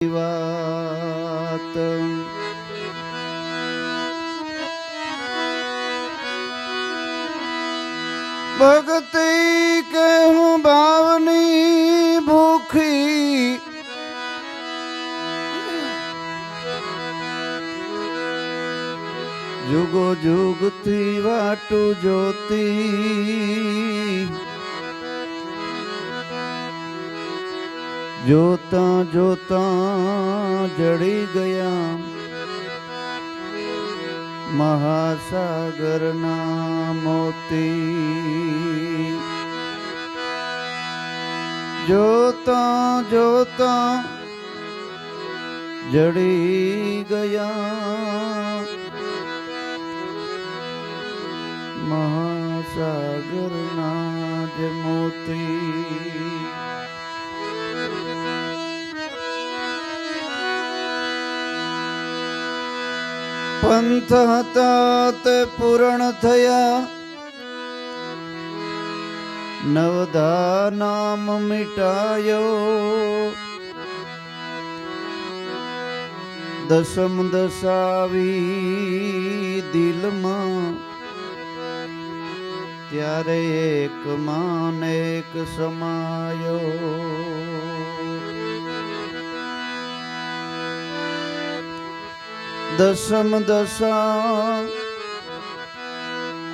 વાત ભક્તિ કે હું ભાવની ભૂખી જુગો જુગથી વાટું જોતી જોતા જોતા જડી ગયા મહાસાગરના મોતી જોતા જોતા જડી ગયા મહાસાગરના જ મોતી પંથ હતા તે પૂર્ણ થયા નવધા નામ મિટાયો દસમ દસાવી દિલમાં ત્યારે એક માન એક સમાયો દસમ દશા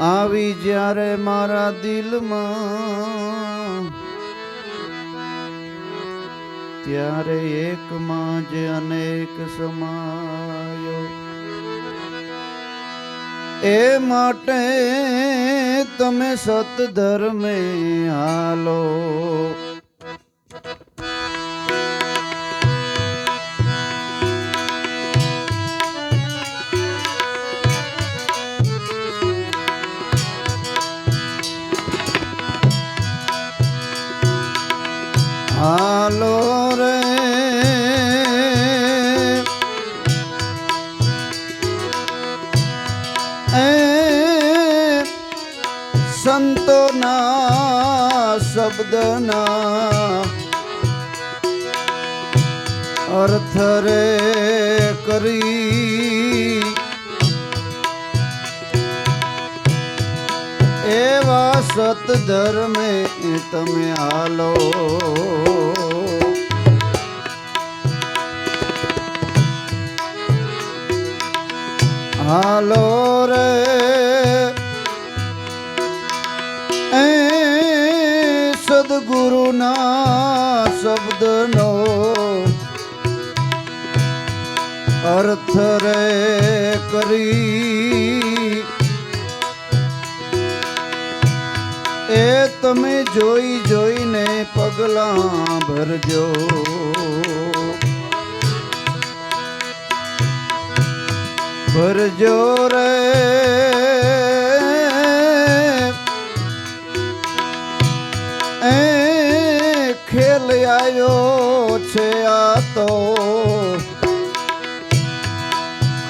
આવી જ્યારે મારા દિલમાં ત્યારે એકમાં જ અનેક સમાયો એ માટે તમે સતધર્મે હાલો હાલો રે એ સંતોના શબ્દના અર્થ રે કરી એવા સતધર્મે તમે હાલો હાલો રે એ સદગુરુના શબ્દનો અર્થ રે કરી એ તમે જોઈ જોઈને પગલાં ભરજો ભરજો રે એ ખેલ આવ્યો છે આ તો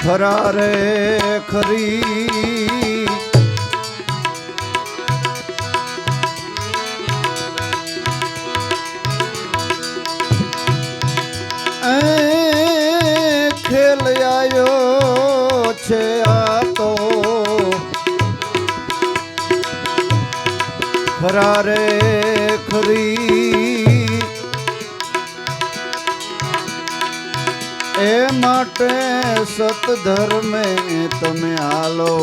ખરા રે ખરી ખેલ આવ્યો છે આ તો ખરા રે ખરી એ માટે સતધર્મે તમે હાલો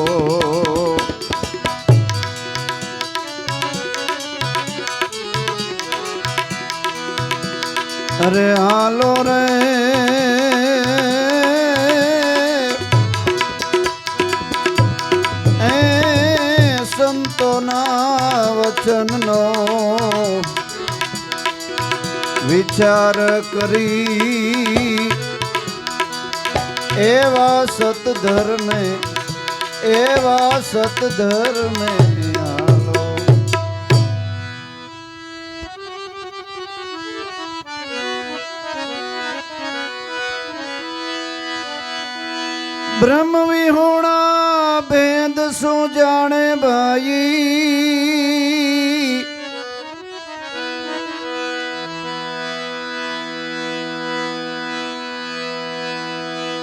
અરે હાલો રે એ સંતોના વચનનો વિચાર કરી એવા સતધર્મે હાલો બ્રહ્મ વિહોણા ભેદ શું જાણે ભાઈ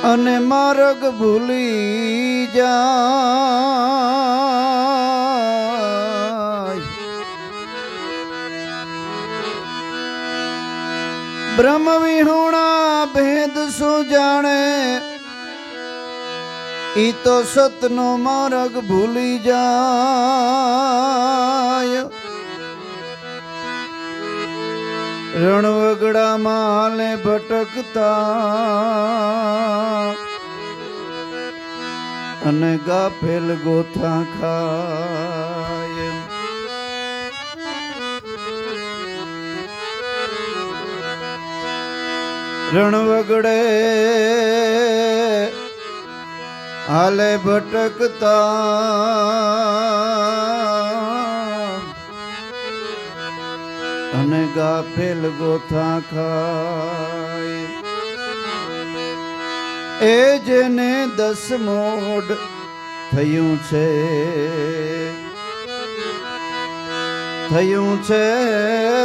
અને માર્ગ ભૂલી જાય બ્રહ્મ વિહોણા ભેદ શું જાણે ઈ તો સતનો માર્ગ ભૂલી જાય રણવગડા માલે ભટકતા અને ગાફેલ ગોથા ખાય રણવગડે હાલે ભટકતા અને ગાફેલ ગોથા ખાય એ જેને 10 મોઢ થયું છે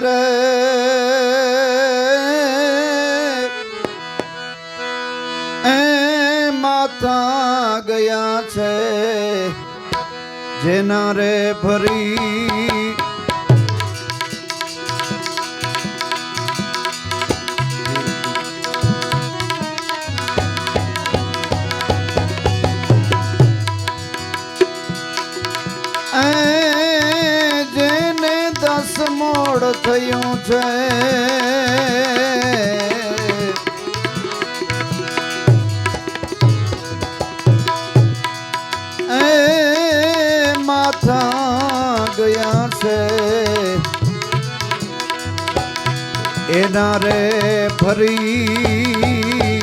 રે એ માથા ગયા છે જેના રે ભરી જેને 10 મોઢ થયું છે એ માથા ગયા છે એના રે ફરી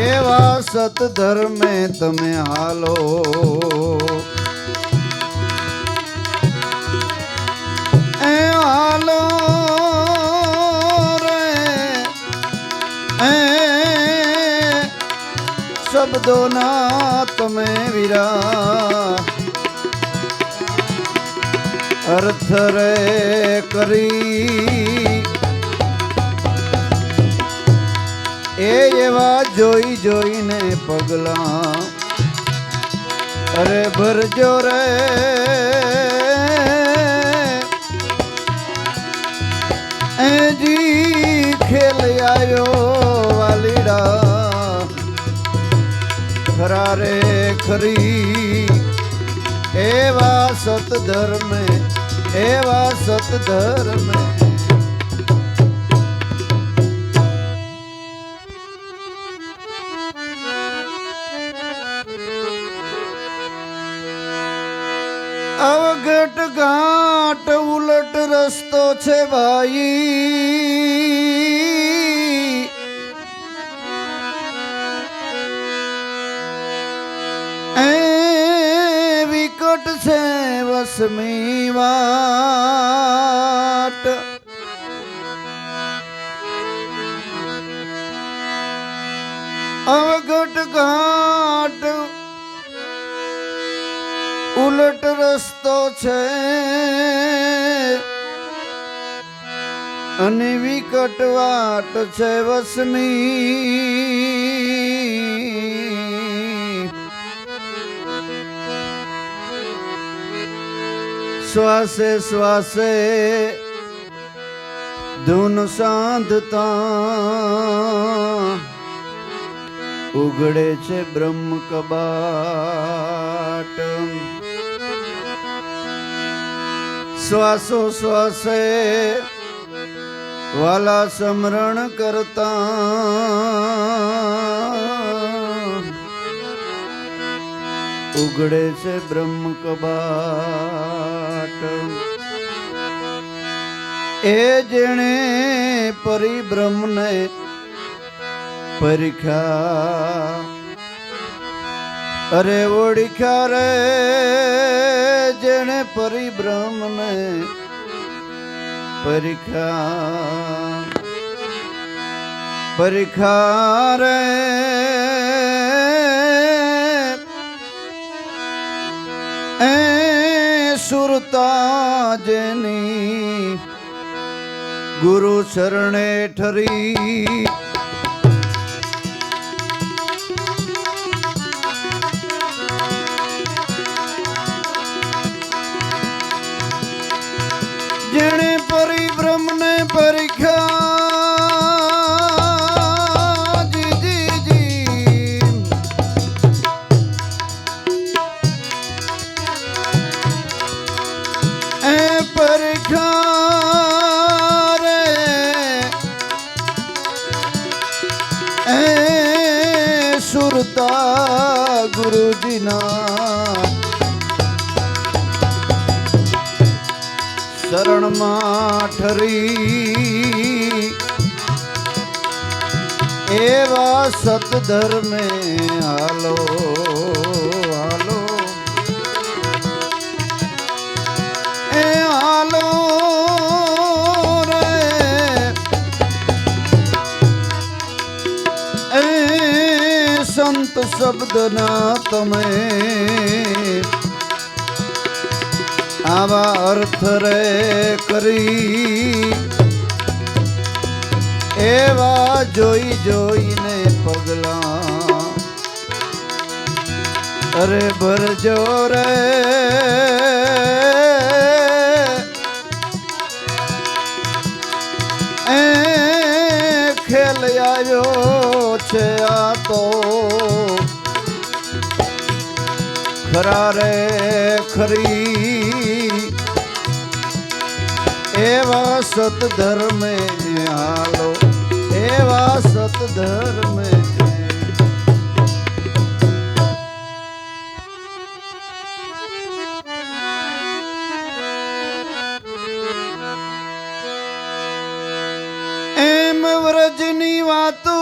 એવા સતધર્મે તમે હાલો એ હાલો રે એ શબ્દોના તમે વીરા અર્થ રે કરી એ એવા જોઈ જોઈને પગલા અરે ભરજો રે એજી ખેલ આવ્યો વાલીડા ખરા રે ખરી એવા સતધર્મે અવઘટ ઘાટ ઉલટ રસ્તો છે ભાઈ એ વિકટ છે વસમી વાટ અવઘટ ઘાટ ઉલટ રસ્તો છે અને વિકટ વાટ છે વસમી શ્વાસે શ્વાસે ધૂન સાંધતા ઉઘડે છે બ્રહ્મ કબાટ શ્વાસો શ્વાસે વાલા સ્મરણ કરતા ઉઘડે છે બ્રહ્મ કબાટ એ જેણે પરિબ્રહ્મને પરીખ્યા અરે ઓળખ્યા રે જેણે પરિબ્રહ્મને પરીખ્યા રે એ સુરતા જેની ગુરુ શરણે ઠરી એ સુરતા ગુરુજીના શરણમાં ઠરી એવા સતધર્મે હાલો હાલો એ હાલો રે એ સંત શબ્દના તમે આવા અર્થ રે કરી એવા જોઈ જોઈને પગલા અરે ભરજો રે એ ખેલ આવ્યો છે આ તો ખરા રે ખરી એવા સતધર્મે હાલો એવા સતધર્મે એમ વ્રજની વાતું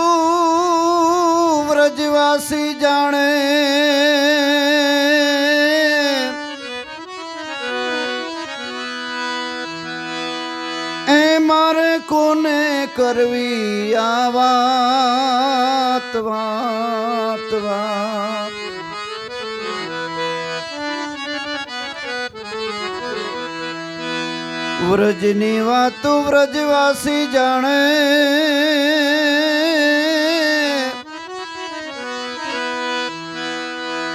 વ્રજવાસી જાણે મારે કોને કરવી આ વાત વાત વાત વ્રજની વાતો વ્રજવાસી જાણે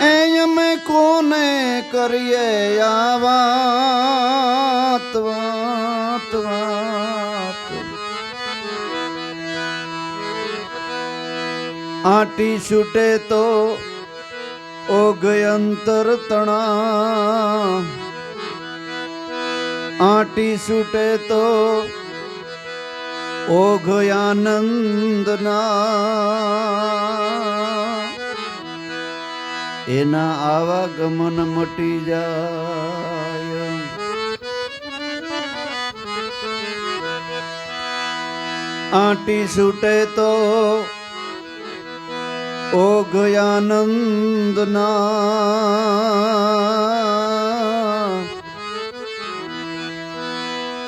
એ અમે કોને કરીએ આ વાત વાત વાત આટી છૂટે તો ઓગયંતર તણા આટી છૂટે તો ઓઘયાનંદના એના આવાગમન મટી જાય આટી છૂટે તો ઓઘયાનંદના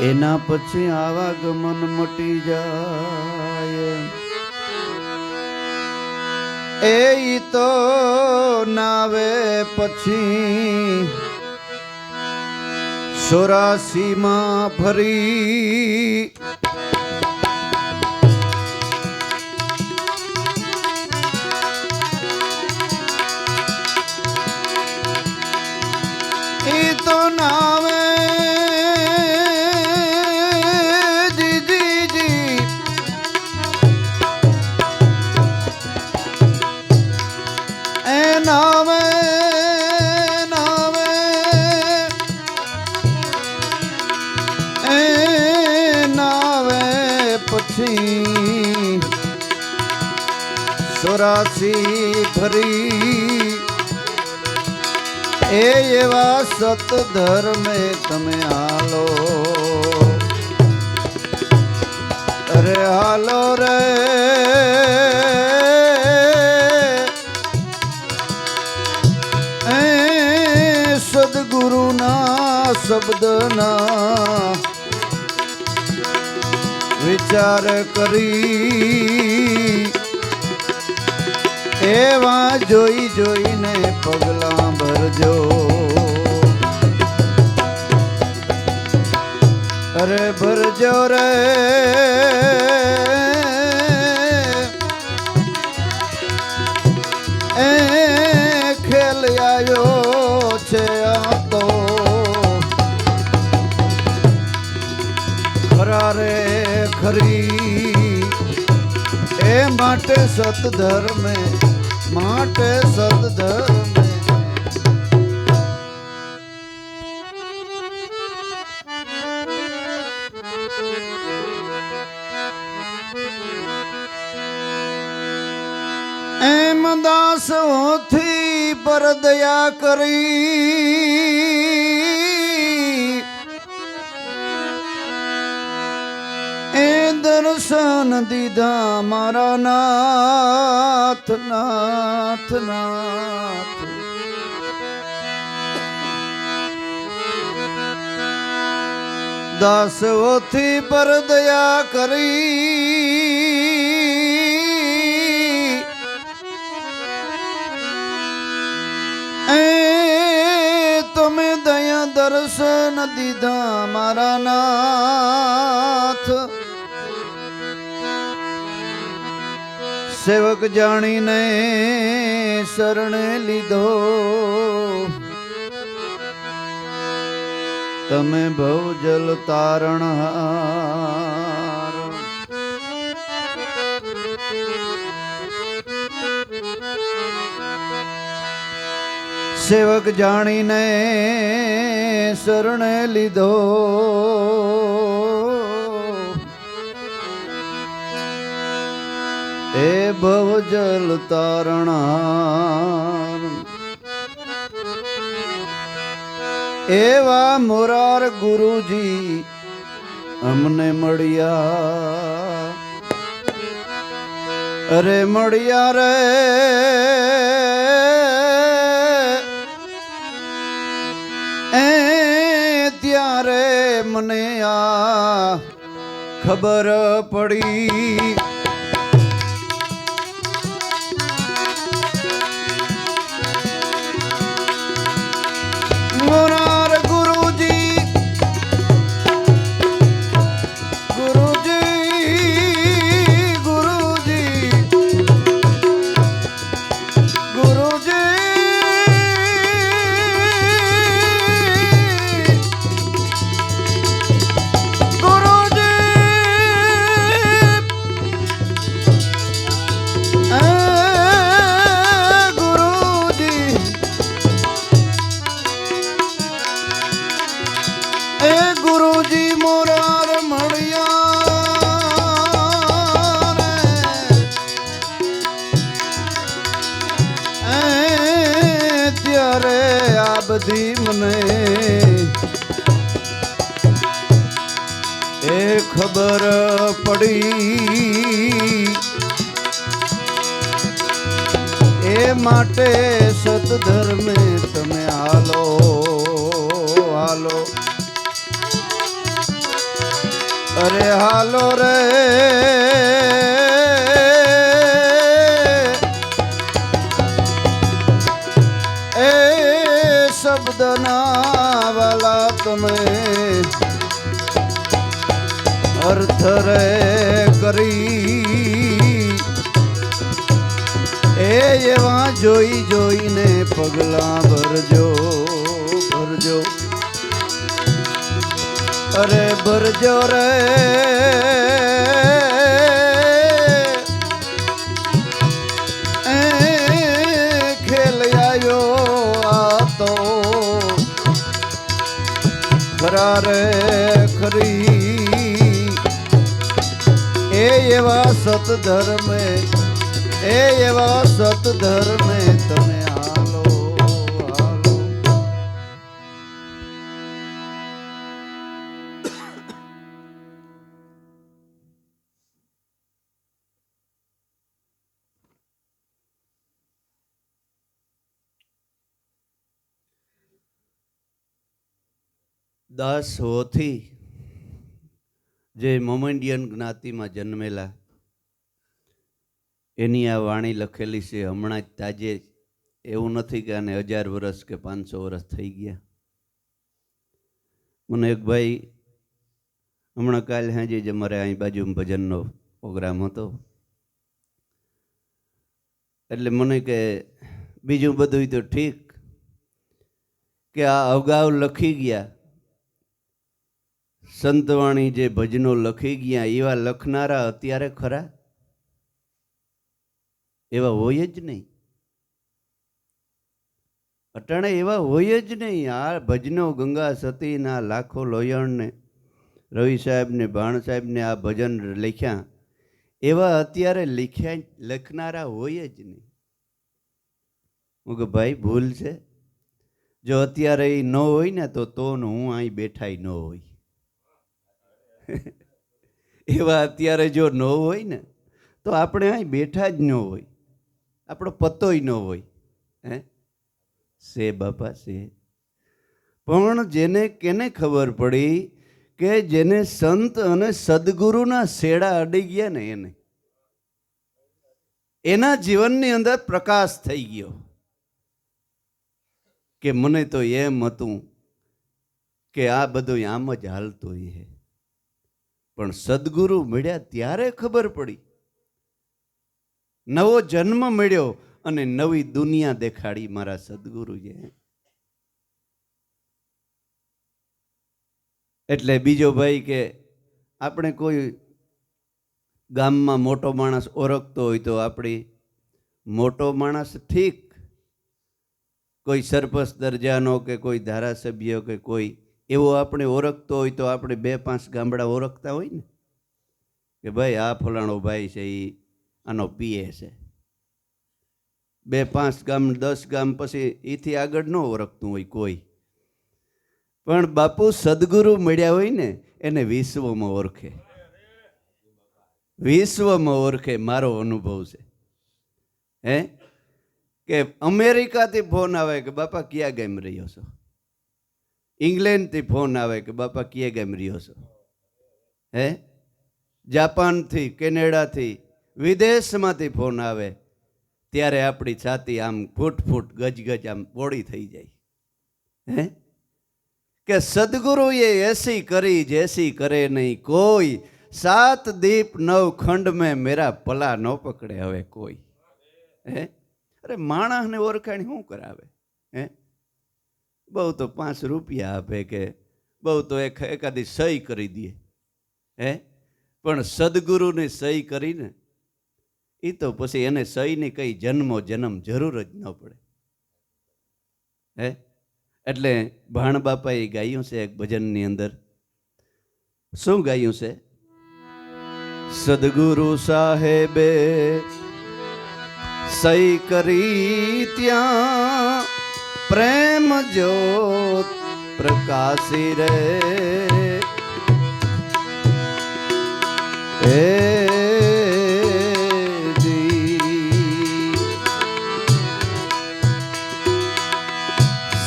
એના પછી આવાગમન મટી જાય એ તો નાવે પછી 84 માં ફરી એ તો નાવે નાવે નાવે એ નાવે પછી 84 ફરી એ એવા સતધર્મે તમે હાલો અરે હાલો રે સદગુરુના શબ્દના વિચાર કરી એવા જોઈ જોઈને પગલા ભરજો અરે ભરજો રે એ ખેલ આવ્યો છે આ તો ખરા રે ખરી એ માટે સતધર્મે માટે સતધર્મે દાસોથી પર દયા કરી એ દર્શન દીધા મારા નાથ નાથ નાથ. દાસોથી પર દયા કરી એ તમે દયા દર્શન દીધા મારા નાથ. સેવક જાણીને શરણે લીધો તમે ભવજલ તારણહાર. સેવક જાણીને શરણે લીધો એ ભવજલ તારણહાર. એવા મોરાર ગુરુજી અમને મળ્યા અરે મળ્યા રે એ ત્યારે મને આ ખબર પડી મોરાર ગુરુજી ગુરુજી ગુરુજી ગુરુજી મોરાર મળ્યા રે ત્યારે આ બધી મને એ ખબર પડી એ માટે સતધર્મે તમે હાલો હાલો અરે હાલો રે એ શબ્દના વાલા તમે અર્થ રે કરી એ એવા જોઈ જોઈને પગલા ભરજો ભરજો અરે ભરજો રે એ ખેલ આવ્યો આ તો ખરા રે ખરી એ એવા સતધર્મે એ એવા સતધર્મે તમે હાલો હાલો. દાસ હોથી જે મોમેન્ડિયન જ્ઞાતિમાં જન્મેલા એની આ વાણી લખેલી છે હમણાં જ તાજે. એવું નથી કે આને 1000 વર્ષ કે 500 વર્ષ થઈ ગયા. મને એક ભાઈ હમણાં કાલે સાંજે જ અમારે અહીં બાજુ ભજનનો પ્રોગ્રામ હતો એટલે મને કે બીજું બધું તો ઠીક કે આ અગાઉ લખી ગયા સંતવાણી જે ભજનો લખી ગયા એવા લખનારા અત્યારે ખરા એવા હોય જ નહીં. અટાણે એવા હોય જ નહીં. આ ભજનો ગંગા સતીના લાખો લોયણને રવિ સાહેબને ભાણ સાહેબને આ ભજન લખ્યા એવા અત્યારે લખનારા હોય જ નહીં. હું કે ભાઈ ભૂલ છે, જો અત્યારે એ ન હોય ને તો હું અહીં બેઠાય ન હોય. એવા અત્યારે જો ન હોય ને તો આપણે અહીં બેઠા જ ન હોય, આપણો પતોય ન હોય. હે સે બાપા સે. પણ જેને કેને ખબર પડી કે જેને સંત અને સદગુરુના શેડા અડી ગયા ને એને, એના જીવનની અંદર પ્રકાશ થઈ ગયો કે મને તો એમ હતું કે આ બધું આમ જ હાલતું છે, પણ સદગુરુ મળ્યા ત્યારે ખબર પડી, નવો જન્મ મળ્યો અને નવી દુનિયા દેખાડી મારા સદગુરુએ. એટલે બીજો ભાઈ કે આપણે કોઈ ગામમાં મોટો માણસ ઓળખતો હોય તો આપણી મોટો માણસ ઠીક, કોઈ સરપંચ દરજાનો કે કોઈ ધારાસભ્ય કે કોઈ એવો આપણે ઓળખતો હોય તો આપણે 2-5 ગામડા ઓળખતા હોય ને કે ભાઈ આ ફલાણો ભાઈ છે, એ આનો પીએ છે. 2-5 ગામ 10 ગામ પછી એથી આગળ ન ઓળખતું હોય કોઈ. પણ બાપુ સદગુરુ મળ્યા હોય ને એને વિશ્વમાં ઓળખે, વિશ્વમાં ઓળખે. મારો અનુભવ છે. હે કે અમેરિકાથી ફોન આવે કે બાપા ક્યાં ગામ રહ્યો છો, ઇંગ્લેન્ડથી ફોન આવે કે બાપા ક્યાં ગામ રહ્યો છો, હે જાપાનથી, કેનેડાથી, વિદેશમાંથી ફોન આવે ત્યારે આપણી છાતી આમ ફૂટ ગજ આમ બોળી થઈ જાય. હે કે સદગુરુએ એસી કરી જૈસી કરે નહીં કોઈ, 7 દીપ 9 ખંડ મેં મેરા પલા ન પકડે હવે કોઈ. હે અરે માણસને ઓળખાણ શું કરાવે? હે બહુ તો 5 રૂપિયા આપે કે બહુ તો એકાદી સહી કરી દે. હે પણ સદગુરુને સહી કરીને એ તો પછી એને સહીની કઈ જન્મો જન્મ જરૂર જ ન પડે. હે એટલે ભાણ બાપાએ ગાયું છે એક ભજનની અંદર. શું ગાયું છે? સદગુરુ સાહેબે સહી કરી ત્યાં પ્રેમ જ્યોત પ્રકાશી રે,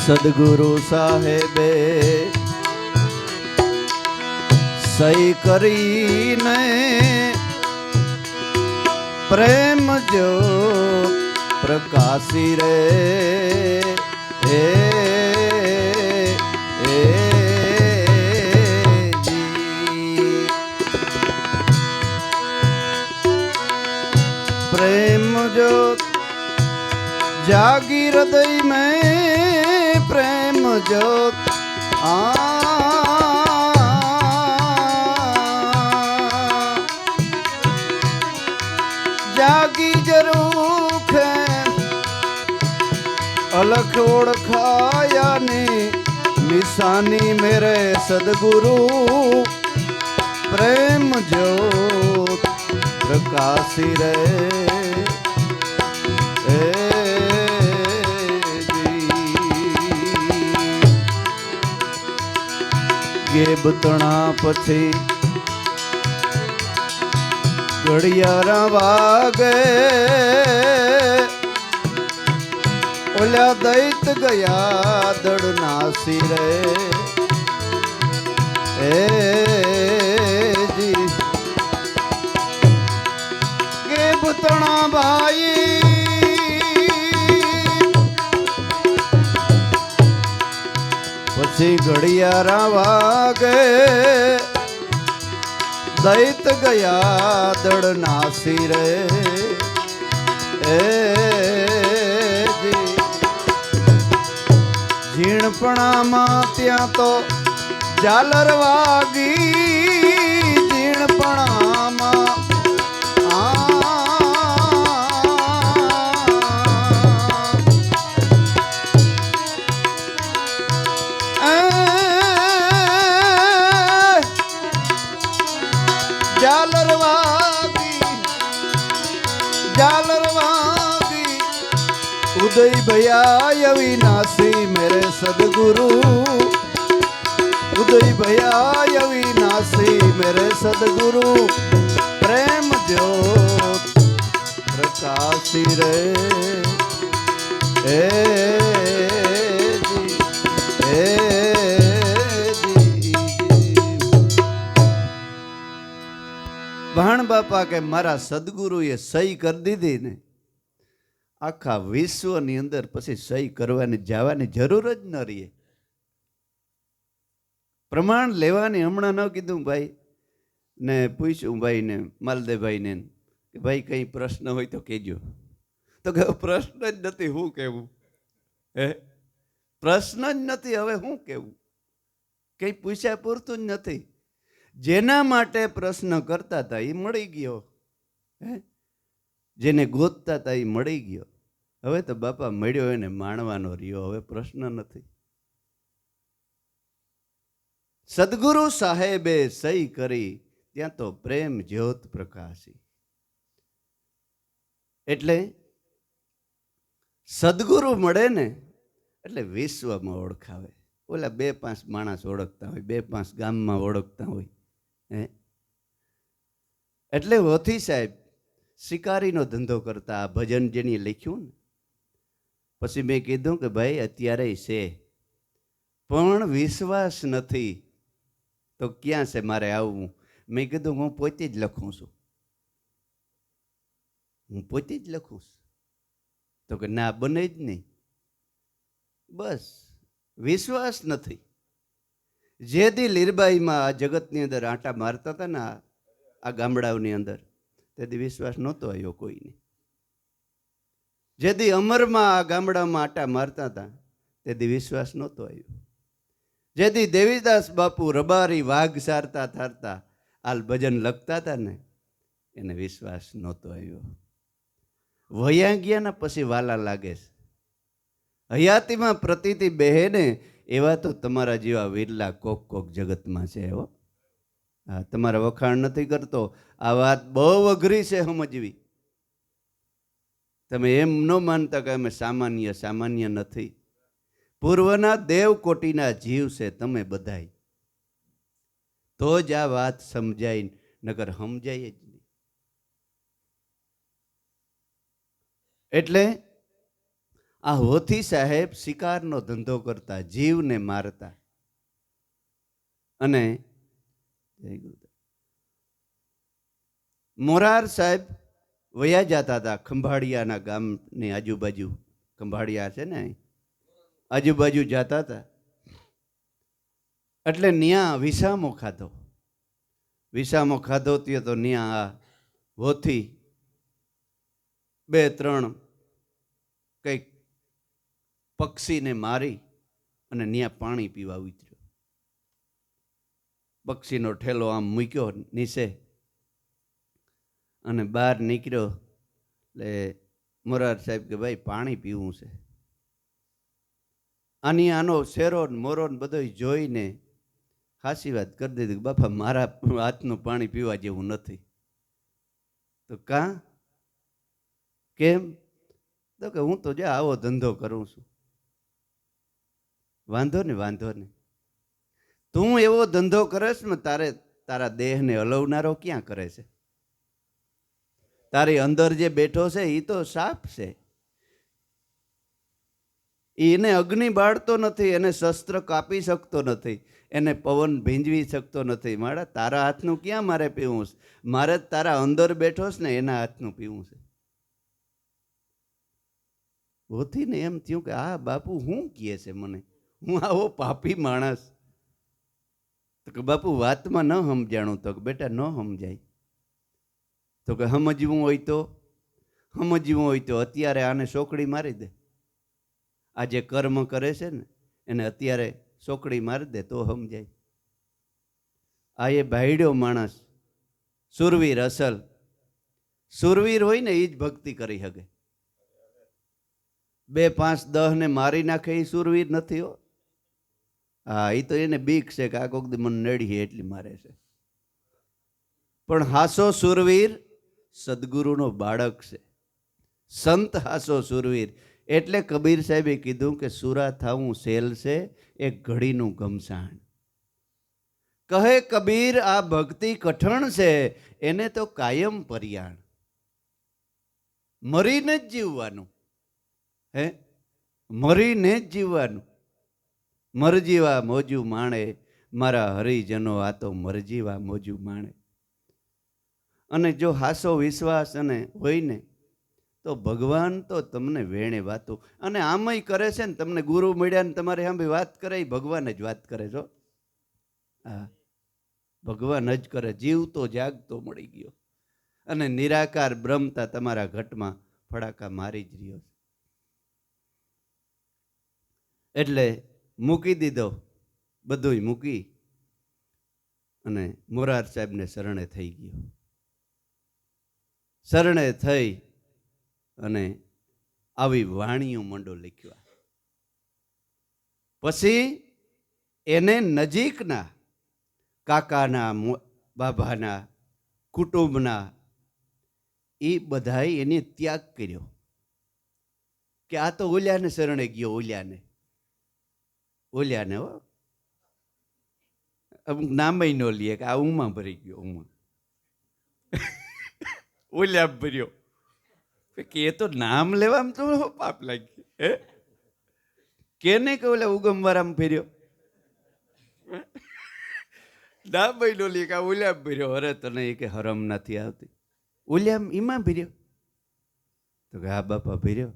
સદગુરુ સાહેબે સહી કરીને પ્રેમ જ્યોત પ્રકાશી રે, प्रेम ज्योत जागी हृदय में, प्रेम ज्योत जागी जरूर है, अलख ओळखाया ने निशानी मेरे सदगुरु, प्रेम ज्योत प्रकाशी रे, બતણા પછી ઘડિયાળા વાગે ઓલા દૈત ગયા દડનાસી રે, જી કે બતણા ભાઈ પછી ઘડિયાળા વાગે દૈત ગયા દડનાસી રે, ઝીણપણામાં ત્યાં તો ઝાલર વાગી, ઝીણપણામાં उदय भैया अविनाशी मेरे सदगुरु, उदय भैया अविनाशी मेरे सदगुरु, प्रेम ज्योत प्रकाशी रे ए ભાણ બાપા કે મારા સદગુરુએ સહી કરી દીધી ને, આખા વિશ્વની અંદર પછી સહી કરવાની જવાની જરૂર જ ન રહી. પ્રમાણ લેવાની હમણાં ન કીધું ભાઈ ને, પૂછ્યું ભાઈને માલદેવભાઈને કે ભાઈ કંઈ પ્રશ્ન હોય તો કહેજો. તો કે પ્રશ્ન જ નથી, શું કહેવું? હે, પ્રશ્ન જ નથી, હવે શું કહેવું? કંઈ પૂછ્યા પૂરતું જ નથી. જેના માટે પ્રશ્ન કરતા હતા એ મળી ગયો, હે, જેને ગોતતા હતા એ મળી ગયો. હવે તો બાપા મળ્યો એને માણવાનો રહ્યો, હવે પ્રશ્ન નથી. સદગુરુ સાહેબે સહી કરી ત્યાં તો પ્રેમ જ્યોત પ્રકાશી. એટલે સદગુરુ મળે ને એટલે વિશ્વમાં ઓળખાવે. ઓલા 2-5 માણસ ઓળખતા હોય, 2-5 ગામમાં ઓળખતા હોય. એટલે હોથી સાહેબ શિકારીનો ધંધો કરતા. આ ભજન જેની લખ્યું ને, પછી મેં કીધું કે ભાઈ અત્યારે છે પણ વિશ્વાસ નથી તો ક્યાં છે મારે આવવું? મેં કીધું હું પોતે જ લખું છું, હું પોતે જ લખું છું. તો કે ના બને જ નહીં. બસ વિશ્વાસ નથી. જે દી લીરબાઈમાં આ જગતની અંદર આંટા મારતા હતા ને, આ ગામડાઓની અંદર, તેથી વિશ્વાસ નહોતો આવ્યો કોઈને. જેથી અમરમાં આ ગામડામાં આંટા મારતા હતા તેથી વિશ્વાસ નહોતો આવ્યો. જેથી દેવીદાસ બાપુ રબારી વાઘ સારતા થારતા આલ ભજન લખતા હતા ને, એને વિશ્વાસ નહોતો આવ્યો. વયા ગયાના પછી વાલા લાગે છે. હયાતીમાં પ્રતીતિ બહેને એવા તો તમારા જેવા વિરલા કોક કોક જગતમાં છે. હો, હા, તમારા વખાણ નથી કરતો. આ વાત બહુ અઘરી છે સમજવી. તમે એમ ન માનતા કે અમે સામાન્ય નથી. પૂર્વના દેવકોટીના જીવ છે તમે બધાય. તો જ આ વાત સમજાય, નકર સમજાય જ નહીં. એટલે આ હોથી સાહેબ શિકારનો ધંધો કરતા, જીવને મારતા. અને મોરાર સાહેબ વયા જતા હતા ખંભાળિયાના ગામની આજુબાજુ. ખંભાળિયા છે ને, આજુબાજુ જતા હતા. એટલે ન્યા વિસામો ખાધો. વિસામો ખાધો ત્યો તો ન્યા આ હોથી 2-3 કંઈક પક્ષીને મારી અને ન્યા પાણી પીવા ઉતર્યો. પક્ષીનો ઠેલો આમ મૂક્યો નીચે અને બહાર નીકળ્યો. એટલે મોરાર સાહેબ કે ભાઈ પાણી પીવું છે. આનો શેરો મોરો બધો જોઈને હાસી વાત કરી દીધી, બાપા મારા હાથનું પાણી પીવા જેવું નથી. તો કાં? કેમ? તો કે હું તો જા આવો ધંધો કરું છું. વાંધો ને તું એવો ધંધો કરેશ ને, તારા દેહને હલવનારો ક્યાં કરે છે? તારી અંદર જે બેઠો છે એ તો સાપ છે. એને અગ્નિ બાળતો નથી, એને શસ્ત્ર કાપી શકતો નથી, એને પવન ભીંજવી શકતો નથી. મારા તારા હાથનું ક્યાં મારે પીવું છે? મારે તારા અંદર બેઠો છે ને એના હાથનું પીવું છે. હોથીને એમ થયું કે આ બાપુ શું કહે છે મને? હું આવો પાપી માણસ. તો કે બાપુ વાતમાં ન સમજાણું. તો કે બેટા ન સમજાય. તો કે સમજવું હોય તો અત્યારે આને સોકડી મારી દે. આ જે કર્મ કરે છે ને એને અત્યારે સોકડી મારી દે તો સમજાય. આ એ ભાઈડ્યો માણસ, સુરવીર, અસલ સુરવીર હોય ને એ જ ભક્તિ કરી શકે. 2, 5, 10 ને મારી નાખે એ સુરવીર નથી. હો, હા, એ તો એને બીક છે કે આ કોક દી મને નડી એટલી મારે છે. પણ હાસો સુરવીર સદગુરુનો બાળક છે. સંત હાસો સુરવીર એટલે કબીર સાહેબે કીધું કે સુરા થાવું સેલ છે એક ઘડીનું ગમસાણ. કહે કબીર આ ભક્તિ કઠણ છે એને તો કાયમ પર્યાણ. મરીને જ જીવવાનું, હે મરીને જ જીવવાનું. મરજીવા મોજું માણે મારા હરિજનો આ તો મરજીવા મોજું માણે. અને જો હાસો વિશ્વાસ અને હોય ને તો ભગવાન તો તમને વેણે વાતો. અને આમય કરે છે ને, તમને ગુરુ મળ્યા ને તમારે સામે વાત કરે, એ ભગવાન જ વાત કરે છો. હા, ભગવાન જ કરે. જીવતો જાગતો મળી ગયો અને નિરાકાર બ્રહ્મતા તમારા ઘટમાં ફડાકા મારી જ રહ્યો છે. એટલે મૂકી દીધો, બધું મૂકી અને મોરાર સાહેબને શરણે થઈ ગયો. શરણે થઈ અને આવી વાણીઓ મંડો લખ્યા. પછી એને નજીકના કાકાના, બાબાના, કુટુંબના એ બધાએ એને ત્યાગ કર્યો કે આ તો ઓલ્યાને શરણે ગયો. ઓલ્યાને હો, અમુક નામય ન લે કે આ ઉમા ભરી ગયો. ઓલ્યા ભર્યો કે એ તો નામ લેવામાં તો પાપ લાગી. હે કેને કે ઓલા ઉગમવારામાં ફેર્યો. નામય ન લે કે આ ઓલ્યા ભર્યો. અરે તને એ કે હરમ નથી આવતી. ઓલ્યા એમાં ભર્યો તો કે હા બાપા ભર્યો.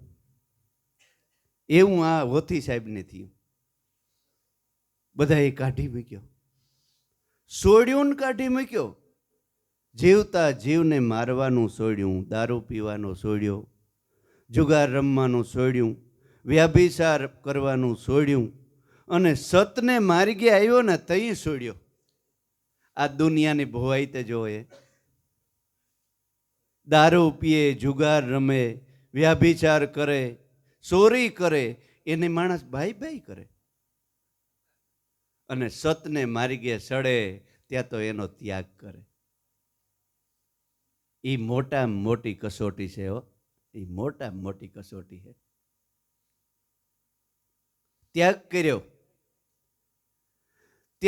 એવું આ હોથી સાહેબને થયું. બધા એ કાઢી મૂક્યો, સોડ્યું ને કાઢી મૂક્યો. જીવતા જીવને મારવાનું છોડ્યું, દારૂ પીવાનું છોડ્યું, જુગાર રમવાનું છોડ્યું, વ્યાભિચાર કરવાનું છોડ્યું અને સતને માર્ગે આવ્યો ને તઈ છોડ્યો. આ દુનિયાની ભોવાઈ તે જોએ. દારૂ પીએ, જુગાર રમે, વ્યાભિચાર કરે, ચોરી કરે, એને માણસ ભાઈ ભાઈ કરે. અને સતને માર્ગે સડે ત્યાં તો એનો ત્યાગ કરે. એ મોટામાં મોટી કસોટી છે. હો, એ મોટામાં મોટી કસોટી છે. ત્યાગ કર્યો